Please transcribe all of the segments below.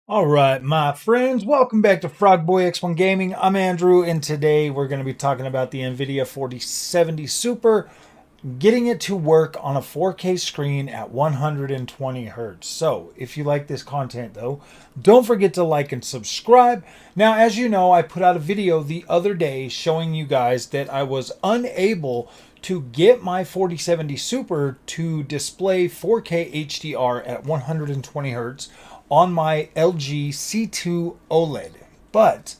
All right, my friends, welcome back to Frogboy X1 Gaming. I'm Andrew, and today we're going to be talking about the Nvidia 4070 Super, getting it to work on a 4K screen at 120 hertz. So, if you like this content, though, don't forget to like and subscribe. Now, as you know, I put out a video the other day showing you guys that I was unable to get my 4070 Super to display 4K HDR at 120 hertz on my LG C2 OLED. But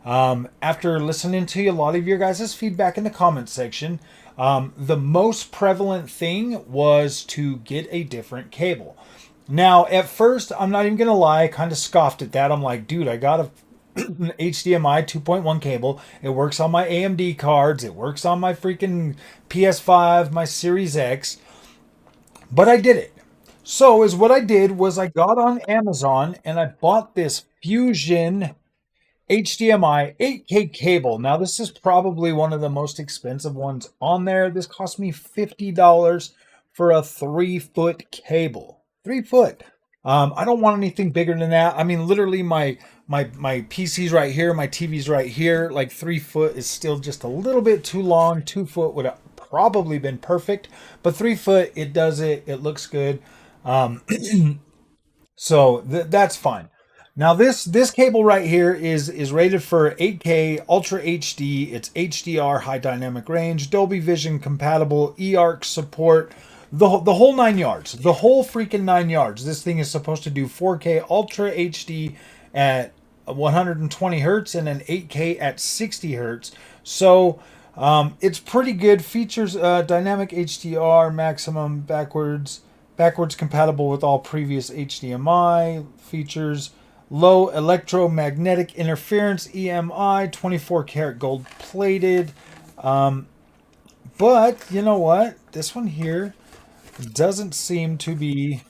after listening to a lot of your guys' feedback in the comment section, the most prevalent thing was to get a different cable. Now, at first, I'm not even going to lie, I kind of scoffed at that. I'm like, dude, I got a an HDMI 2.1 cable. It works on my AMD cards. It works on my freaking PS5, my Series X. But I did it. So is what I did was I got on Amazon and I bought this Fusion HDMI 8K cable. Now this is probably one of the most expensive ones on there. This cost me $50 for a 3 foot cable. 3 foot. I don't want anything bigger than that. I mean, literally, my PC's right here, my TV's right here. Like 3 foot is still just a little bit too long. 2 foot would have probably been perfect, but 3 foot, it does it. It looks good. Um, that's fine. Now this cable right here is rated for 8K Ultra HD. It's HDR, high dynamic range, Dolby Vision compatible, eARC support, the whole 9 yards, the whole freaking 9 yards. This thing is supposed to do 4K Ultra HD at 120 hertz and then 8K at 60 hertz. So it's pretty good. Features dynamic HDR, maximum backwards compatible with all previous HDMI features, low electromagnetic interference EMI, 24 karat gold plated. Um, but you know what? This one here doesn't seem to be.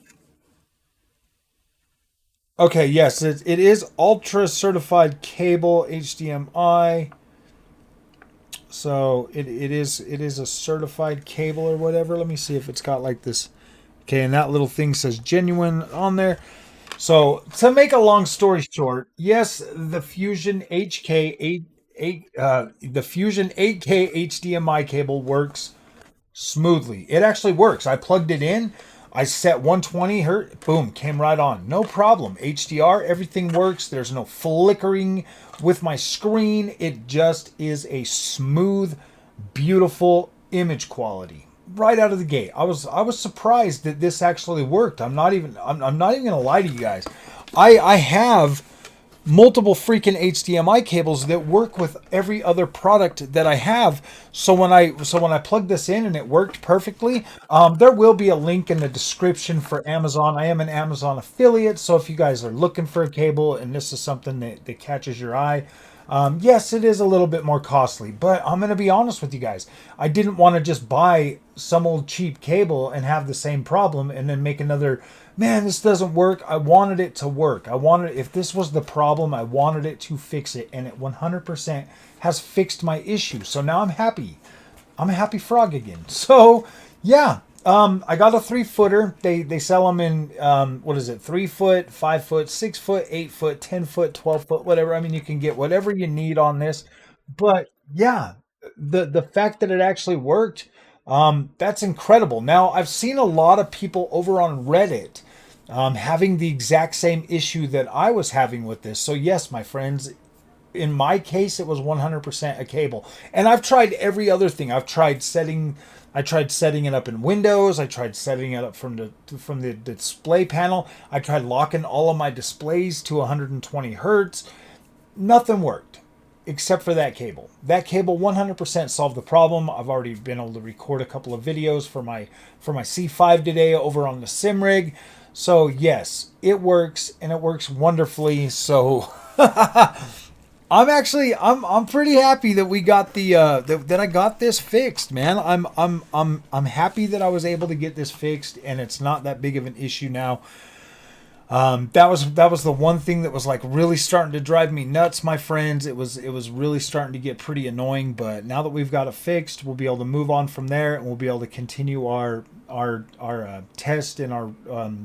Okay, yes, it is ultra certified cable HDMI. So it is a certified cable or whatever. Let me see if it's got like this. Okay, and that little thing says genuine on there. So to make a long story short, yes, the Fusion HK 8K HDMI cable works smoothly. It actually works. I plugged it in. I set 120 hertz. Boom, came right on. No problem. HDR, everything works. There's no flickering with my screen. It just is a smooth, beautiful image quality right out of the gate. I was surprised that this actually worked. I'm not even gonna lie to you guys. I have multiple freaking HDMI cables that work with every other product that I have. So when I plugged this in and it worked perfectly, there will be a link in the description for Amazon. I am an Amazon affiliate, so if you guys are looking for a cable and this is something that catches your eye, yes, it is a little bit more costly, but I'm going to be honest with you guys. I didn't want to just buy some old cheap cable and have the same problem and then make another, man, this doesn't work. I wanted it to work. If this was the problem, I wanted it to fix it, and it 100% has fixed my issue. So now I'm happy. I'm a happy frog again. So, yeah, I got a 3 footer. They sell them in what is it? 3 foot, 5 foot, 6 foot, 8 foot, 10 foot, 12 foot, whatever. I mean, you can get whatever you need on this. But yeah, the fact that it actually worked, that's incredible. Now I've seen a lot of people over on Reddit having the exact same issue that I was having with this. So yes, my friends, in my case it was 100% a cable, and I've tried every other thing. I tried setting it up in Windows. I tried setting it up from the display panel. I tried locking all of my displays to 120 hertz. Nothing worked except for that cable. That cable 100% solved the problem. I've already been able to record a couple of videos for my C5 today over on the sim rig. So yes, it works, and it works wonderfully. So I'm pretty happy that we got that I got this fixed, man. I'm happy that I was able to get this fixed, and it's not that big of an issue now. That was the one thing that was like really starting to drive me nuts, my friends. It was really starting to get pretty annoying, but now that we've got it fixed, we'll be able to move on from there, and we'll be able to continue our test and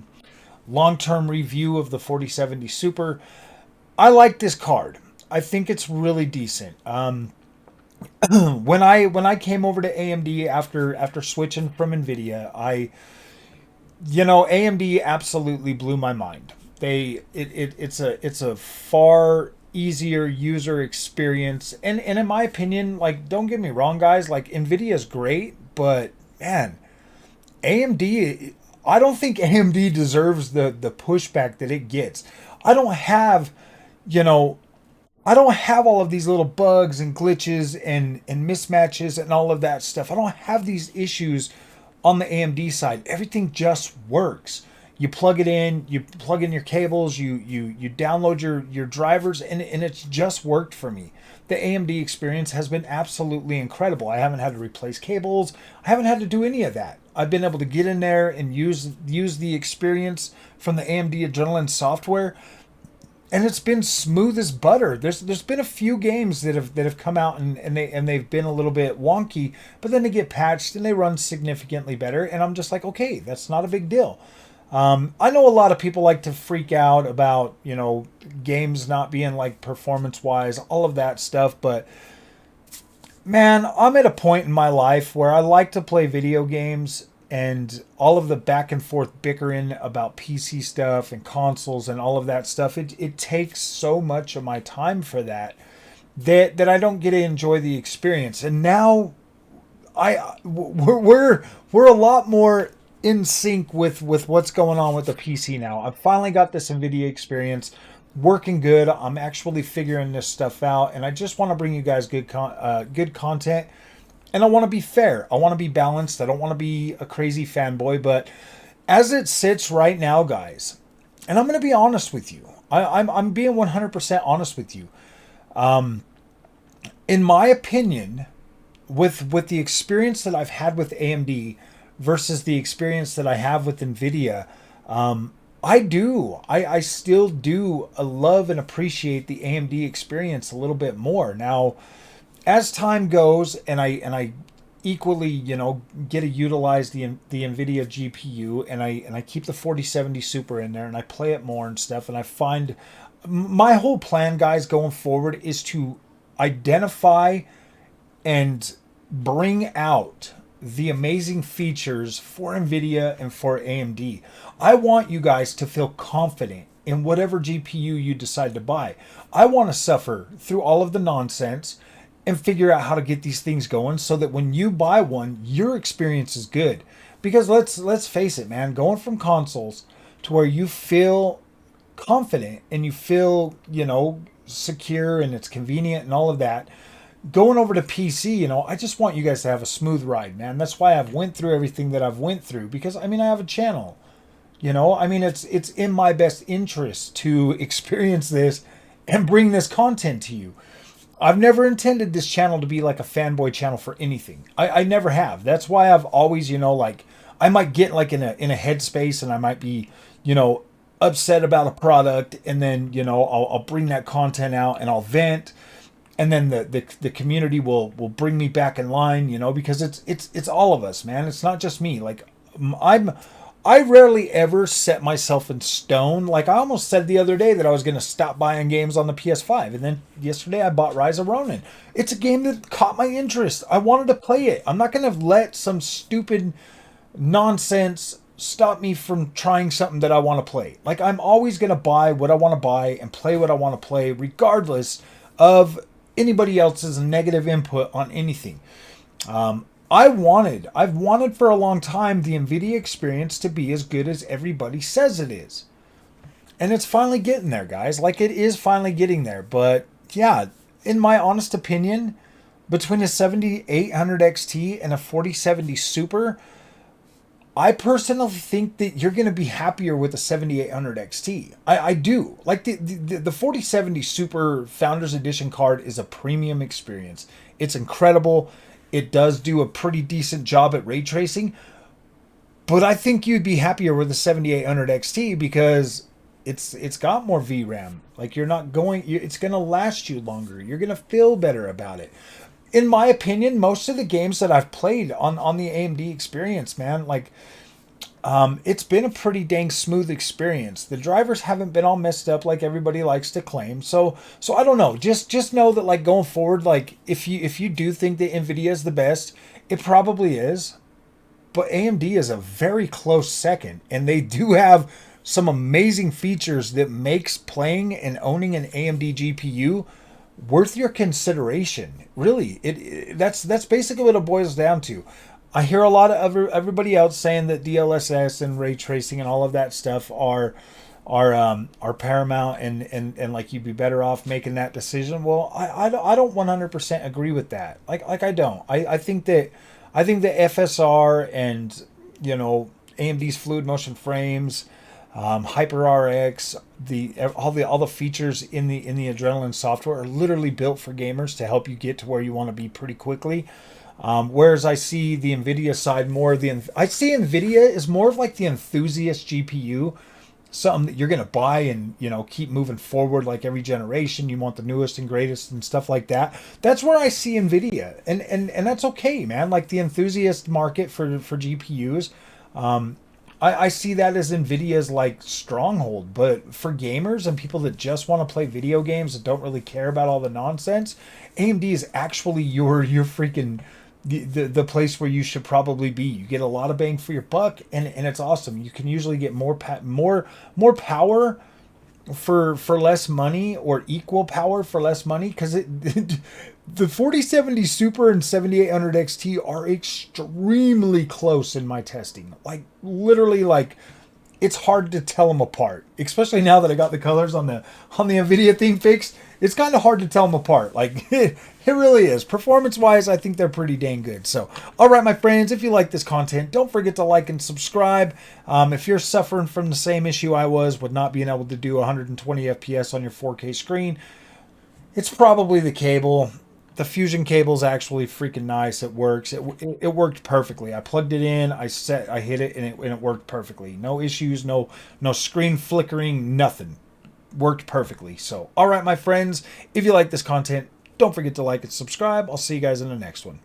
long-term review of the 4070 Super. I like this card. I think it's really decent. When I came over to AMD after switching from Nvidia, AMD absolutely blew my mind. It's a far easier user experience, and in my opinion, like, don't get me wrong, guys, like, Nvidia is great, but man, AMD, I don't think AMD deserves the pushback that it gets. I don't have, you know, I don't have all of these little bugs and glitches and mismatches and all of that stuff. I don't have these issues on the AMD side. Everything just works. You plug it in, you plug in your cables, you download your drivers, and it's just worked for me. The AMD experience has been absolutely incredible. I haven't had to replace cables. I haven't had to do any of that. I've been able to get in there and use the experience from the AMD Adrenalin software, and it's been smooth as butter. There's been a few games that have come out and they've been a little bit wonky, but then they get patched and they run significantly better. And I'm just like, okay, that's not a big deal. I know a lot of people like to freak out about games not being like performance wise, all of that stuff, but man, I'm at a point in my life where I like to play video games, and all of the back and forth bickering about PC stuff and consoles and all of that stuff, it takes so much of my time for that I don't get to enjoy the experience. And now we're a lot more in sync with what's going on with the PC now. I've finally got this Nvidia experience working good. I'm actually figuring this stuff out, and I just want to bring you guys good content. And I want to be fair. I want to be balanced. I don't want to be a crazy fanboy. But as it sits right now, guys, and I'm going to be honest with you. I'm being 100% honest with you. In my opinion, with the experience that I've had with AMD versus the experience that I have with Nvidia, I still do love and appreciate the AMD experience a little bit more. Now, as time goes, and I equally, get to utilize the Nvidia GPU, and I keep the 4070 Super in there, and I play it more and stuff, and I find my whole plan, guys, going forward is to identify and bring out the amazing features for Nvidia and for AMD. I want you guys to feel confident in whatever GPU you decide to buy. I want to suffer through all of the nonsense and figure out how to get these things going so that when you buy one, your experience is good. Because let's face it, man, going from consoles to where you feel confident and you feel, secure and it's convenient and all of that, going over to PC, I just want you guys to have a smooth ride, man. That's why I've went through everything that I've went through, because I have a channel. It's in my best interest to experience this and bring this content to you. I've never intended this channel to be like a fanboy channel for anything. I never have. That's why I've always, I might get like in a headspace, and I might be, upset about a product, and then, I'll bring that content out and I'll vent, and then the community will bring me back in line, because it's all of us, man. It's not just me. Like, I rarely ever set myself in stone. Like, I almost said the other day that I was going to stop buying games on the PS5. And then yesterday I bought Rise of Ronin. It's a game that caught my interest. I wanted to play it. I'm not going to let some stupid nonsense stop me from trying something that I want to play. Like, I'm always going to buy what I want to buy and play what I want to play, regardless of anybody else's negative input on anything. I've wanted for a long time the Nvidia experience to be as good as everybody says it is. And it's finally getting there, guys. Like, it is finally getting there. But yeah, in my honest opinion, between a 7800 XT and a 4070 Super, I personally think that you're going to be happier with a 7800 XT. I do. Like, the 4070 Super Founders Edition card is a premium experience. It's incredible. It does do a pretty decent job at ray tracing, but I think you'd be happier with the 7800 XT because it's got more VRAM. Like, it's going to last you longer. You're going to feel better about it. In my opinion, most of the games that I've played on the AMD experience, man, like, It's been a pretty dang smooth experience. The drivers haven't been all messed up like everybody likes to claim. So I don't know. Just know that like going forward, like if you do think that Nvidia is the best, it probably is. But AMD is a very close second, and they do have some amazing features that makes playing and owning an AMD GPU worth your consideration. Really, that's basically what it boils down to. I hear a lot of everybody else saying that DLSS and ray tracing and all of that stuff are paramount, and like you'd be better off making that decision. Well, I don't 100% agree with that. Like I don't. I think that FSR and AMD's fluid motion frames, HyperRX, all the features in the Adrenaline software are literally built for gamers to help you get to where you want to be pretty quickly. Whereas I see the Nvidia side more I see Nvidia is more of like the enthusiast GPU, something that you're gonna buy and keep moving forward. Like every generation, you want the newest and greatest and stuff like that. That's where I see Nvidia, and that's okay, man. Like the enthusiast market for GPUs. I see that as Nvidia's like stronghold, but for gamers and people that just want to play video games and don't really care about all the nonsense, AMD is actually your freaking the place where you should probably be. You get a lot of bang for your buck, and it's awesome. You can usually get more power for less money, or equal power for less money, because the 4070 Super and 7800 XT are extremely close in my testing. Like literally, like it's hard to tell them apart. Especially now that I got the colors on the Nvidia theme fixed, it's kind of hard to tell them apart. Like it really is. Performance wise, I think they're pretty dang good. So, all right, my friends, if you like this content, don't forget to like and subscribe. If you're suffering from the same issue I was with not being able to do 120 FPS on your 4K screen, it's probably the cable. The Fusion cable's actually freaking nice. It works. It worked perfectly. I plugged it in. I hit it, and it worked perfectly. No issues. No screen flickering. Nothing. Worked perfectly. So, all right, my friends, if you like this content, don't forget to like and subscribe. I'll see you guys in the next one.